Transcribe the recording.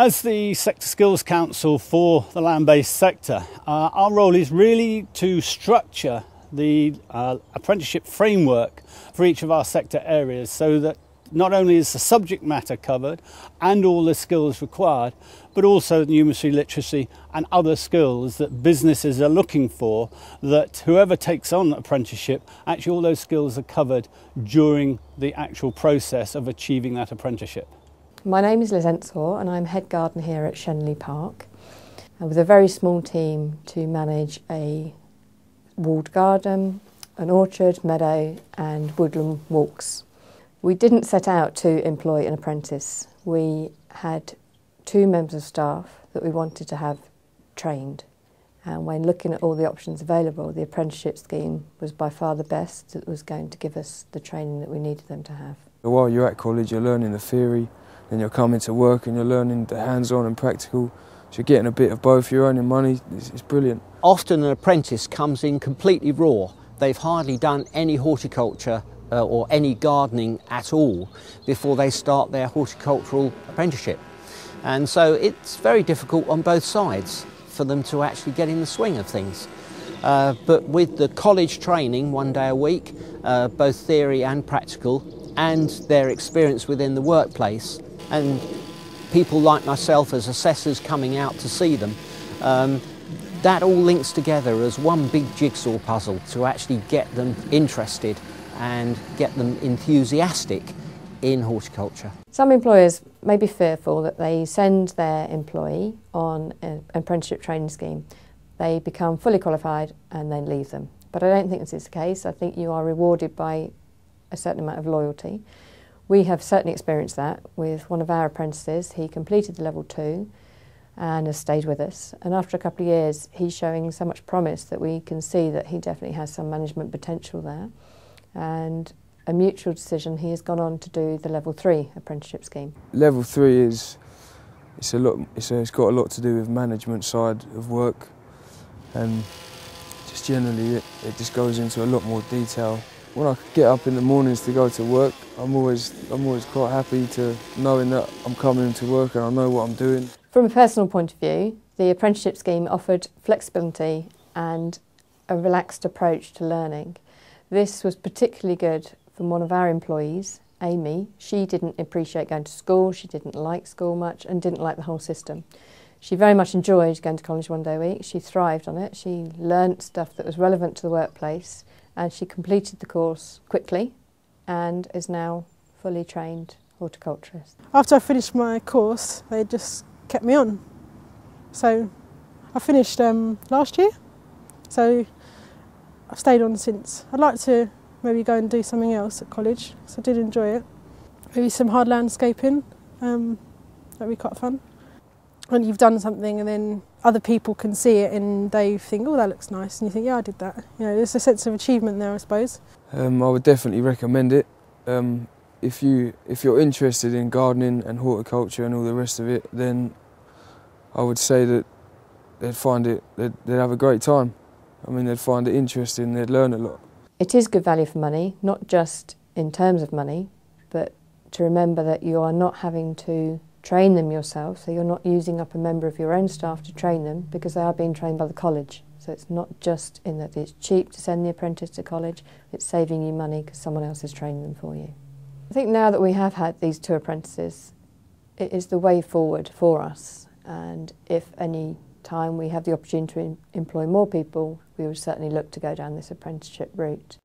As the Sector Skills Council for the land-based sector, our role is really to structure the apprenticeship framework for each of our sector areas so that not only is the subject matter covered and all the skills required, but also numeracy, literacy and other skills that businesses are looking for, that whoever takes on apprenticeship, actually all those skills are covered during the actual process of achieving that apprenticeship. My name is Liz Ensor and I'm head gardener here at Shenley Park, with a very small team to manage a walled garden, an orchard, meadow and woodland walks. We didn't set out to employ an apprentice. We had 2 members of staff that we wanted to have trained, and when looking at all the options available, the apprenticeship scheme was by far the best that was going to give us the training that we needed them to have. While you're at college, you're learning the theory, then you're coming to work and you're learning the hands-on and practical. So you're getting a bit of both, you're earning money, it's brilliant. Often an apprentice comes in completely raw. They've hardly done any horticulture or any gardening at all before they start their horticultural apprenticeship. And so it's very difficult on both sides for them to actually get in the swing of things. But with the college training 1 day a week, both theory and practical, and their experience within the workplace, and people like myself as assessors coming out to see them, that all links together as one big jigsaw puzzle to actually get them interested and get them enthusiastic in horticulture. Some employers may be fearful that they send their employee on an apprenticeship training scheme. They become fully qualified and then leave them. But I don't think this is the case. I think you are rewarded by a certain amount of loyalty. We have certainly experienced that with one of our apprentices. He completed the level 2 and has stayed with us. And after a couple of years, he's showing so much promise that we can see that he definitely has some management potential there. And a mutual decision, he has gone on to do the level 3 apprenticeship scheme. Level 3 it's got a lot to do with management side of work, and just generally it just goes into a lot more detail. When I get up in the mornings to go to work, I'm always quite happy to knowing that I'm coming to work and I know what I'm doing. From a personal point of view, the apprenticeship scheme offered flexibility and a relaxed approach to learning. This was particularly good from one of our employees, Amy. She didn't appreciate going to school, she didn't like school much and didn't like the whole system. She very much enjoyed going to college 1 day a week. She thrived on it. She learnt stuff that was relevant to the workplace, and she completed the course quickly and is now fully trained horticulturist. After I finished my course, they just kept me on. So I finished last year, so I've stayed on since. I'd like to maybe go and do something else at college, because I did enjoy it. Maybe some hard landscaping, that'd be quite fun. When you've done something and then other people can see it and they think, oh, that looks nice, and you think, yeah, I did that. You know, there's a sense of achievement there, I suppose. I would definitely recommend it. If you're interested in gardening and horticulture and all the rest of it, then I would say that they'd have a great time. I mean, they'd find it interesting, they'd learn a lot. It is good value for money, not just in terms of money, but to remember that you are not having to train them yourself, so you're not using up a member of your own staff to train them, because they are being trained by the college. So it's not just in that it's cheap to send the apprentice to college, it's saving you money because someone else is training them for you. I think now that we have had these 2 apprentices, it is the way forward for us, and if any time we have the opportunity to employ more people, we would certainly look to go down this apprenticeship route.